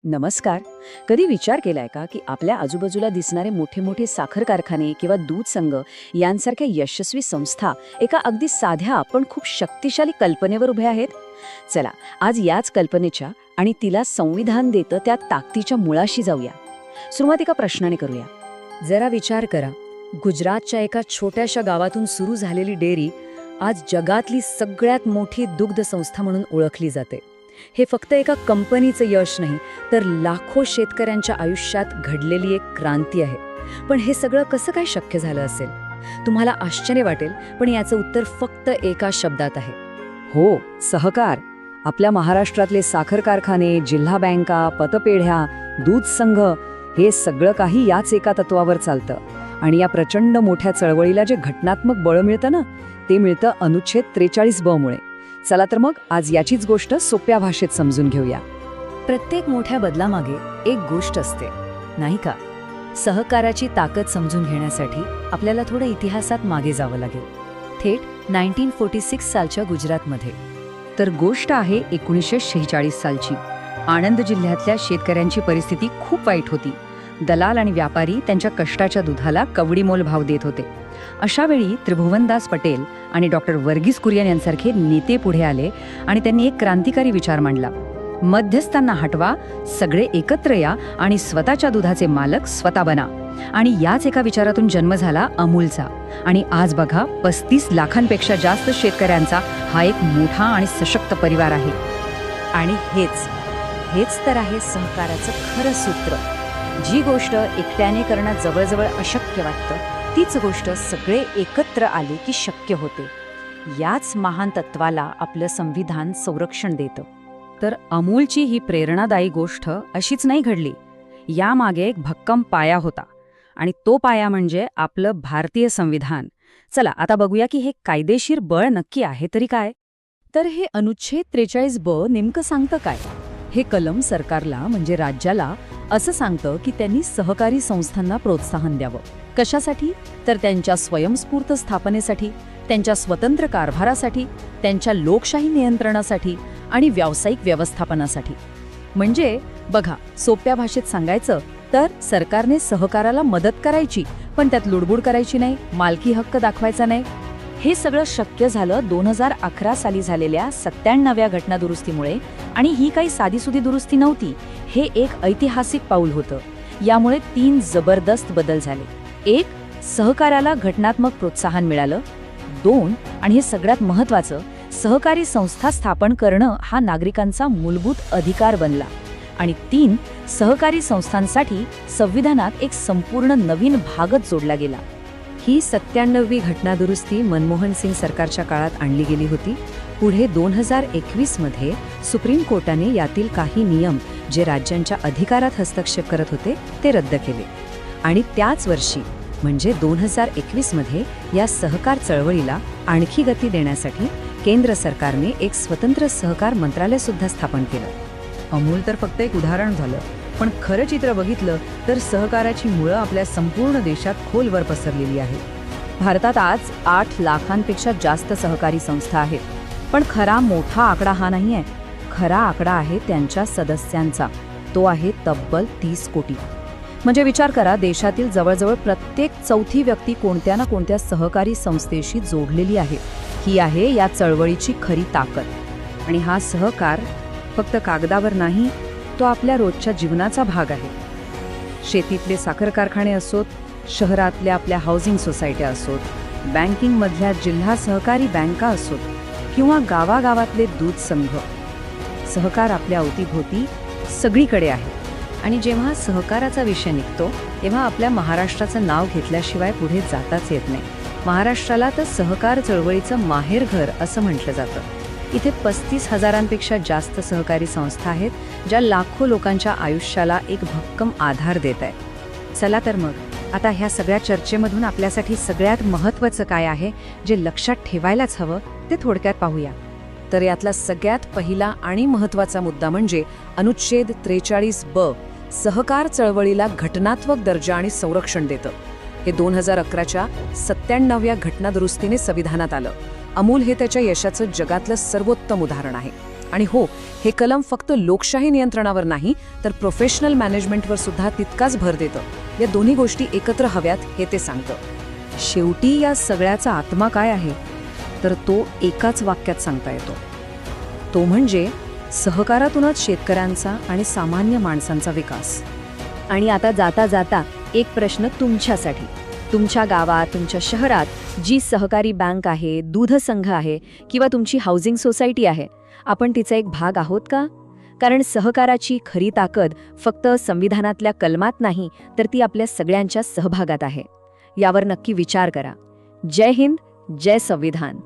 नमस्कार. कधी विचार केलाय का की आपल्या आजूबाजूला दिसणारे मोठे मोठे साखर कारखाने किंवा दूध संघ यांसारख्या यशस्वी संस्था एका अगदी साध्या पण खूप शक्तिशाली कल्पनेवर उभ्या आहेत? चला, आज याच कल्पनेच्या आणि तिला संविधान देतं त्या ताकदीच्या मुळाशी जाऊया. सुरुवात एका प्रश्नाने करूया. जरा विचार करा, गुजरातच्या एका छोट्याशा गावातून सुरू झालेली डेअरी आज जगातली सगळ्यात मोठी दुग्ध संस्था म्हणून ओळखली जाते. हे फक्त एका कंपनीचं यश नाही, तर लाखो शेतकऱ्यांच्या आयुष्यात घडलेली एक क्रांती आहे. पण हे सगळं कसं काय शक्य झालं असेल? तुम्हाला आश्चर्य वाटेल, पण याचं उत्तर फक्त एका शब्दात आहे. हो, सहकार. आपल्या महाराष्ट्रातले साखर कारखाने, जिल्हा बँका, पतपेढ्या, दूध संघ हे सगळं काही याच एका तत्वावर चालतं. आणि या प्रचंड मोठ्या चळवळीला जे घटनात्मक बळ मिळतं ना, ते मिळतं अनुच्छेद 43 मुळे. चला तर मग आज याचीच गोष्ट सोप्या भाषेत समजून घेऊया. प्रत्येक मोठ्या बदलामागे एक गोष्ट असते, नाही का? सहकाराची ताकद समजून घेण्यासाठी आपल्याला थोडं इतिहासात मागे जावं लागेल, थेट 1946 सालच्या गुजरातमध्ये. तर गोष्ट आहे 1946 सालची. आणंद जिल्ह्यातल्या शेतकऱ्यांची परिस्थिती खूप वाईट होती. दलाल आणि व्यापारी त्यांच्या कष्टाच्या दुधाला कवडीमोल भाव देत होते. अशावेळी त्रिभुवनदास पटेल आणि डॉक्टर वर्गीस कुरियन यांसारखे नेते पुढे आले आणि त्यांनी एक क्रांतिकारी विचार मांडला. मध्यस्थांना हटवा, सगळे एकत्र या आणि स्वतःच्या दुधाचे मालक स्वतः बना. आणि याच एका विचारातून जन्म झाला अमूलचा. आणि आज बघा, 35 लाखांपेक्षा जास्त शेतकऱ्यांचा हा एक मोठा आणि सशक्त परिवार आहे. आणि हेच तर आहे सहकाराचं खरं सूत्र. जी गोष्ट एकट्याने करणं जवळजवळ अशक्य वाटतं, तीच गोष्ट सगळे एकत्र आले की शक्य होते. याच महान तत्वाला आपलं संविधान संरक्षण देतं. तर अमूलची ही प्रेरणादायी गोष्ट अशीच नाही घडली. यामागे एक भक्कम पाया होता, आणि तो पाया म्हणजे आपलं भारतीय संविधान. चला आता बघूया की हे कायदेशीर बळ नक्की आहे तरी काय. तर हे अनुच्छेद 43 नेमकं सांगतं काय? हे कलम सरकारला म्हणजे राज्याला असं सांगतं की त्यांनी सहकारी संस्थांना प्रोत्साहन द्यावं. कशासाठी? तर त्यांच्या स्वयंस्फूर्त स्थापनेसाठी, त्यांच्या स्वतंत्र कारभारासाठी, त्यांच्या लोकशाही नियंत्रणासाठी आणि व्यावसायिक व्यवस्थापनासाठी. म्हणजे बघा, सोप्या भाषेत सांगायचं तर सरकारने सहकाराला मदत करायची, पण त्यात लुडबुड करायची नाही, मालकी हक्क दाखवायचा नाही. हे सगळं शक्य झालं 2011 साली झालेल्या 97व्या घटनादुरुस्तीमुळे. आणि ही काही साधीसुधी दुरुस्ती नव्हती, हे एक ऐतिहासिक पाऊल होतं. यामुळे 3 जबरदस्त बदल झाले. 1, सहकाराला घटनात्मक प्रोत्साहन मिळालं. 2, आणि हे सगळ्यात महत्त्वाचं, सहकारी संस्था स्थापन करणं हा नागरिकांचा मूलभूत अधिकार बनला. आणि 3, सहकारी संस्थांसाठी संविधानात एक संपूर्ण नवीन भागच जोडला गेला. ही 97वी घटनादुरुस्ती मनमोहन सिंग सरकारच्या काळात आणली गेली होती. पुढे 2021मध्ये सुप्रीम कोर्टाने यातील काही नियम जे राज्यांच्या अधिकारात हस्तक्षेप करत होते ते रद्द केले. आणि त्याच वर्षी म्हणजे 2021मध्ये या सहकार चळवळीला आणखी गती देण्यासाठी केंद्र सरकारने एक स्वतंत्र सहकार मंत्रालय सुद्धा स्थापन केलं. अमूल तर फक्त एक उदाहरण झालं, पण खरं चित्र बघितलं तर सहकाराची मुळं आपल्या संपूर्ण देशात खोलवर पसरलेली आहे. भारतात आज 8 लाखांपेक्षा जास्त सहकारी संस्था आहेत. पण खरा मोठा आकडा हा नाही आहे. खरा आकडा आहे त्यांच्या सदस्यांचा. तो आहे तब्बल 30 कोटी. म्हणजे विचार करा, देशातील जवळजवळ प्रत्येक 4थी व्यक्ती कोणत्या ना कोणत्या सहकारी संस्थेशी जोडलेली आहे. ही आहे या चळवळीची खरी ताकद. आणि हा सहकार फक्त कागदावर नाही, तो आपल्या रोजच्या जीवनाचा भाग आहे. शेतीतले साखर कारखाने असोत, शहरातल्या आपल्या हाऊसिंग सोसायट्या असोत, बँकिंगमधल्या जिल्हा सहकारी बँका असोत, किंवा गावागावातले दूध संघ, सहकार आपल्या अवतीभोवती सगळीकडे आहे. आणि जेव्हा सहकाराचा विषय निघतो तेव्हा आपल्या महाराष्ट्राचं नाव घेतल्याशिवाय पुढे जाताच येत नाही. महाराष्ट्राला तर सहकार चळवळीचं माहेरघर असं म्हटलं जातं. इथे 35,000पेक्षा जास्त सहकारी संस्था आहेत, ज्या लाखो लोकांच्या आयुष्याला एक भक्कम आधार देत आहेत. चला तर मग आता ह्या सगळ्या चर्चेमधून आपल्यासाठी सगळ्यात महत्त्वाचं काय आहे, जे लक्षात ठेवायलाच हवं, ते थोडक्यात पाहूया. तर यातला सगळ्यात पहिला आणि महत्त्वाचा मुद्दा म्हणजे अनुच्छेद 43 सहकार चळवळीला घटनात्मक दर्जा आणि संरक्षण देतं. हे 2011च्या 97व्या घटनादुरुस्तीने संविधानात आलं. अमूल हे त्याच्या यशाचं जगातलं सर्वोत्तम उदाहरण आहे. आणि हो, हे कलम फक्त लोकशाही नियंत्रणावर नाही तर प्रोफेशनल मॅनेजमेंटवर सुद्धा तितकाच भर देतं. या दोन्ही गोष्टी एकत्र हव्यात हे ते सांगतं. शेवटी या सगळ्याचा आत्मा काय आहे तर तो एकाच वाक्यात सांगता येतो. तो म्हणजे सहकारातूनच शेतकऱ्यांचा आणि सामान्य माणसांचा विकास. आणि आता जाता जाता एक प्रश्न तुमच्यासाठी. तुमच्या गावात, तुमच्या शहरात जी सहकारी बँक आहे, दूध संघ आहे किंवा तुमची हाऊसिंग सोसायटी आहे, आपण तिचा एक भाग आहोत का? कारण सहकाराची खरी ताकद फक्त संविधानातल्या कलमात नाही तर ती आपल्या सगळ्यांच्या सहभागात आहे. यावर नक्की विचार करा. जय हिंद, जय संविधान.